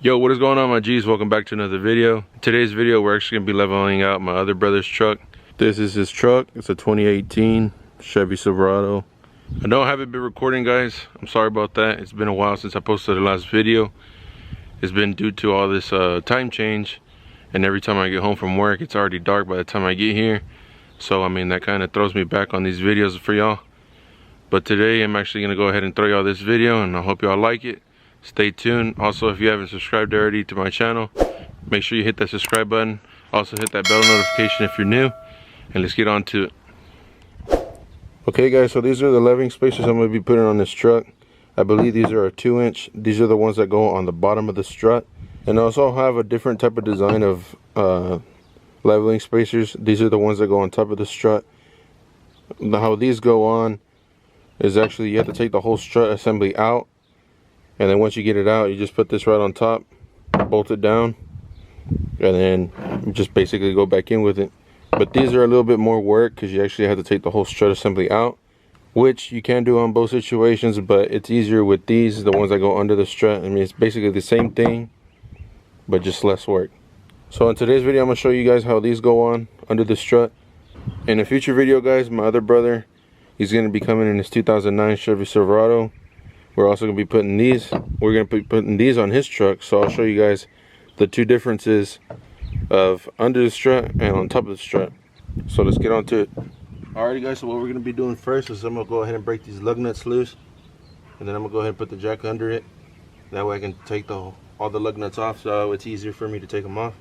Yo, what is going on, my G's? Welcome back to another video. In today's video, we're actually gonna be leveling out my other brother's truck. This is his truck. It's a 2018 Chevy Silverado. I don't have it been recording, guys. I'm sorry about that. It's been a while since I posted the last video. It's been due to all this time change, and every time I get home from work, it's already dark by the time I get here. So I mean, that kind of throws me back on these videos for y'all. But today I'm actually gonna go ahead and throw y'all this video, and I hope y'all like it. Stay tuned. Also, if you haven't subscribed already to my channel, make sure you hit that subscribe button. Also hit that bell notification if you're new, and let's get on to it. Okay guys, so these are the leveling spacers I'm going to be putting on this truck. I believe these are a 2-inch. These are the ones that go on the bottom of the strut, and I also have a different type of design of leveling spacers. These are the ones that go on top of the strut. How these go on is actually you have to take the whole strut assembly out, and then once you get it out, you just put this right on top, bolt it down, and then you just basically go back in with it. But these are a little bit more work because you actually have to take the whole strut assembly out, which you can do on both situations, but it's easier with these, the ones that go under the strut. I mean, it's basically the same thing, but just less work. So in today's video, I'm going to show you guys how these go on under the strut. In a future video, guys, my other brother, he's going to be coming in his 2009 Chevy Silverado. We're also going to be putting these, on his truck, so I'll show you guys the two differences of under the strut and on top of the strut. So let's get on to it. Alrighty guys, so what we're going to be doing first is I'm going to go ahead and break these lug nuts loose, and then I'm going to go ahead and put the jack under it. That way I can take all the lug nuts off, so it's easier for me to take them off.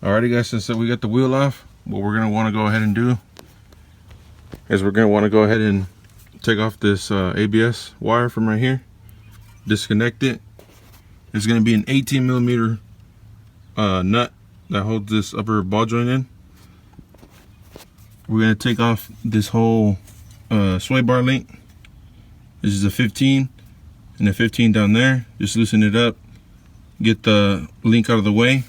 Alrighty guys, since we got the wheel off, what we're gonna want to go ahead and do is we're gonna want to go ahead and take off this ABS wire from right here, disconnect it. It's gonna be an 18mm nut that holds this upper ball joint in. We're gonna take off this whole sway bar link. This is a 15 and a 15 down there. Just loosen it up, get the link out of the way.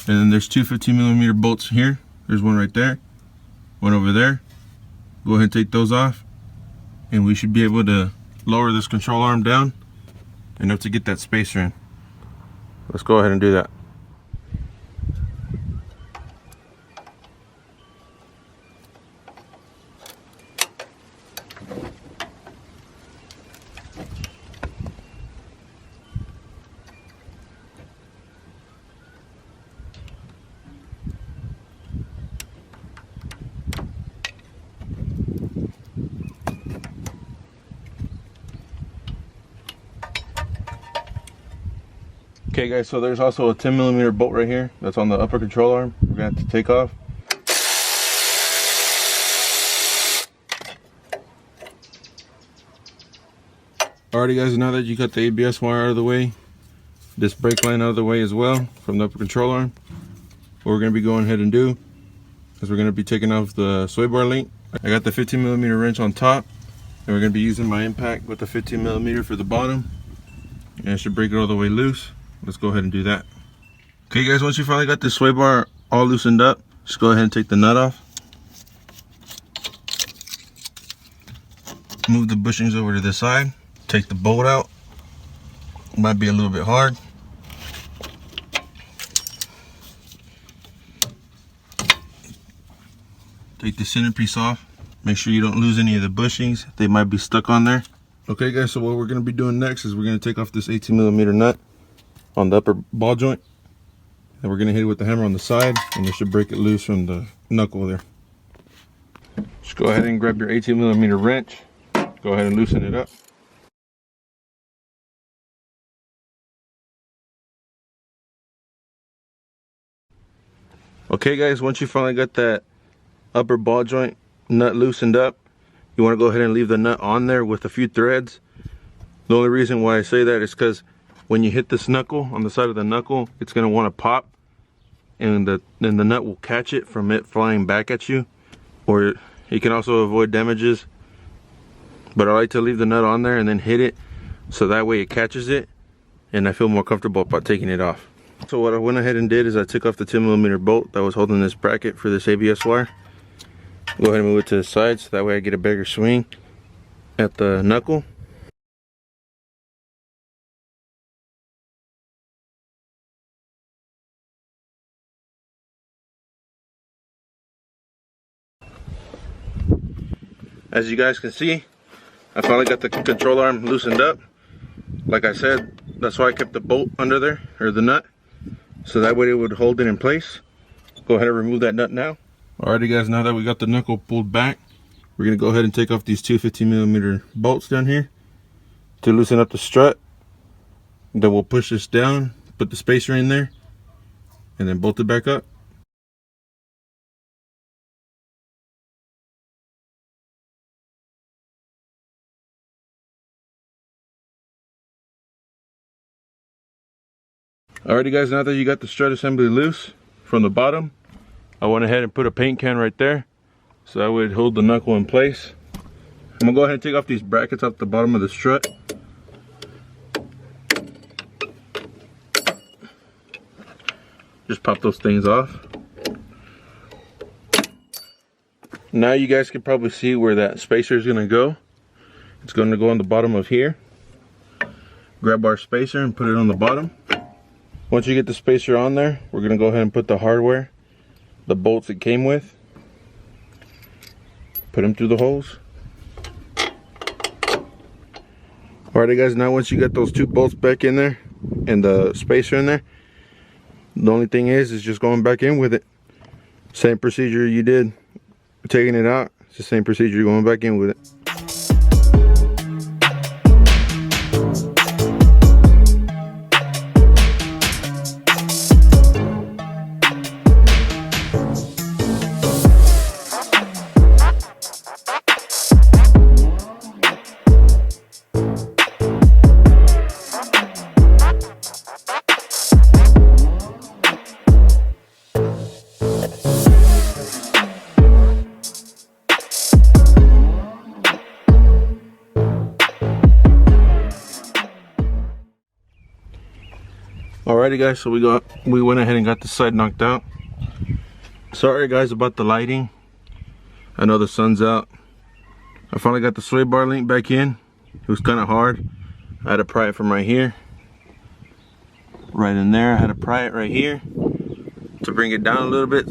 And then there's two 15mm bolts here. There's one right there, one over there. Go ahead and take those off, and we should be able to lower this control arm down enough to get that spacer in. Let's go ahead and do that. Okay guys, so there's also a 10mm bolt right here that's on the upper control arm. We're gonna have to take off. Alrighty guys, now that you got the ABS wire out of the way, this brake line out of the way as well from the upper control arm, what we're gonna be going ahead and do is we're gonna be taking off the sway bar link. I got the 15mm wrench on top, and we're gonna be using my impact with the 15mm for the bottom, and it should break it all the way loose. Let's go ahead and do that. Okay guys, once you finally got this sway bar all loosened up, just go ahead and take the nut off. Move the bushings over to the side. Take the bolt out. It might be a little bit hard. Take the centerpiece off. Make sure you don't lose any of the bushings. They might be stuck on there. Okay guys, so what we're going to be doing next is we're going to take off this 18mm nut on the upper ball joint, and we're going to hit it with the hammer on the side, and it should break it loose from the knuckle there. Just go ahead and grab your 18mm wrench, go ahead and loosen it up. Okay guys, once you finally got that upper ball joint nut loosened up, you want to go ahead and leave the nut on there with a few threads. The only reason why I say that is because when you hit this knuckle on the side of the knuckle, it's going to want to pop, and then the nut will catch it from it flying back at you, or you can also avoid damages. But I like to leave the nut on there and then hit it, so that way it catches it and I feel more comfortable about taking it off. So what I went ahead and did is I took off the 10mm bolt that was holding this bracket for this ABS wire. Go ahead and move it to the side so that way I get a bigger swing at the knuckle. As you guys can see, I finally got the control arm loosened up. Like I said, that's why I kept the bolt under there, or the nut, so that way it would hold it in place. Go ahead and remove that nut now. Alrighty guys, now that we got the knuckle pulled back, we're going to go ahead and take off these two 15mm bolts down here to loosen up the strut. Then we'll push this down, put the spacer in there, and then bolt it back up. Alrighty guys, now that you got the strut assembly loose from the bottom, I went ahead and put a paint can right there so that would hold the knuckle in place. I'm gonna go ahead and take off these brackets off the bottom of the strut. Just pop those things off. Now you guys can probably see where that spacer is gonna go. It's gonna go on the bottom of here. Grab our spacer and put it on the bottom. Once you get the spacer on there, we're gonna go ahead and put the hardware, the bolts it came with, put them through the holes. Alrighty guys, now once you got those two bolts back in there and the spacer in there, the only thing is just going back in with it. Same procedure you did taking it out, it's the same procedure you're going back in with it. Alrighty guys, so we went ahead and got this side knocked out. Sorry guys about the lighting. I know the sun's out. I finally got the sway bar link back in. It was kind of hard. I had to pry it from right here, right in there. I had to pry it right here to bring it down a little bit.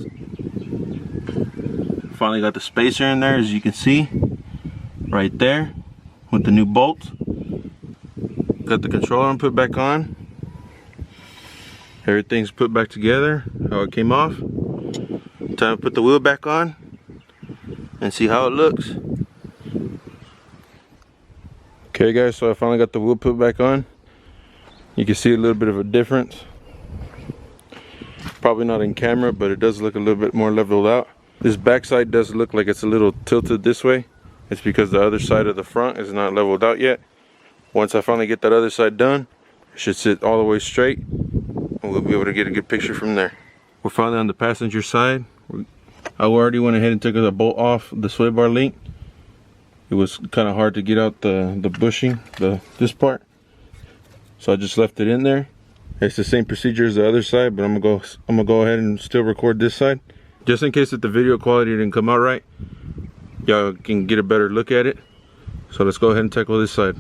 Finally got the spacer in there, as you can see, right there with the new bolts. Got the control arm put back on. Everything's put back together how it came off. Time to put the wheel back on and see how it looks. Okay guys, so I finally got the wheel put back on. You can see a little bit of a difference. Probably not in camera, but it does look a little bit more leveled out. This backside does look like it's a little tilted this way. It's because the other side of the front is not leveled out yet. Once I finally get that other side done, it should sit all the way straight, and we'll be able to get a good picture from there. We're finally on the passenger side. I already went ahead and took the bolt off the sway bar link. It was kind of hard to get out the bushing, this part, so I just left it in there. It's the same procedure as the other side, but I'm gonna go ahead and still record this side, just in case that the video quality didn't come out right. Y'all can get a better look at it. So let's go ahead and tackle this side.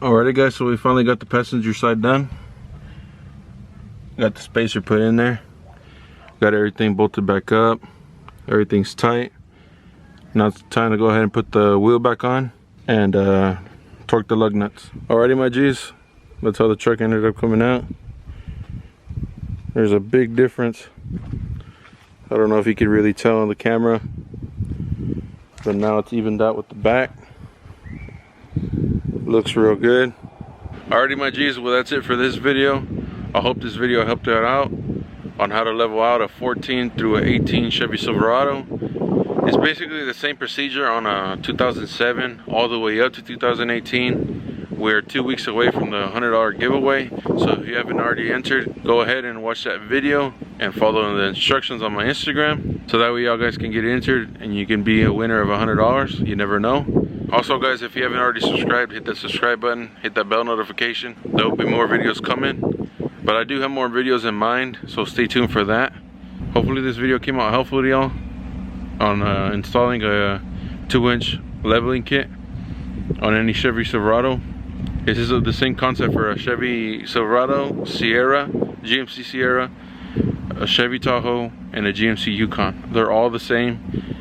Alrighty guys, so we finally got the passenger side done. Got the spacer put in there. Got everything bolted back up. Everything's tight. Now it's time to go ahead and put the wheel back on and torque the lug nuts. Alrighty my G's, that's how the truck ended up coming out. There's a big difference. I don't know if you can really tell on the camera, but now it's evened out with the back. Looks real good. Alrighty my G's, well that's it for this video. I hope this video helped you out on how to level out a 14 through an 18 Chevy Silverado. It's basically the same procedure on a 2007 all the way up to 2018. We're 2 weeks away from the $100 giveaway, so if you haven't already entered, go ahead and watch that video and follow the instructions on my Instagram, so that way y'all guys can get entered and you can be a winner of $100. You never know. Also guys, if you haven't already subscribed, hit that subscribe button, hit that bell notification. There will be more videos coming, but I do have more videos in mind, so stay tuned for that. Hopefully this video came out helpful to y'all on installing a 2-inch leveling kit on any Chevy Silverado. This is the same concept for a Chevy Silverado, Sierra, GMC Sierra, a Chevy Tahoe, and a GMC Yukon. They're all the same.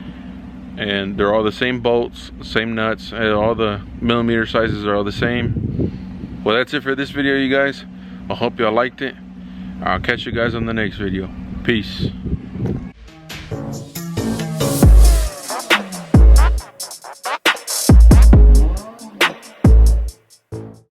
And they're all the same bolts, same nuts, and all the millimeter sizes are all the same. Well, that's it for this video, you guys. I hope y'all liked it. I'll catch you guys on the next video. Peace.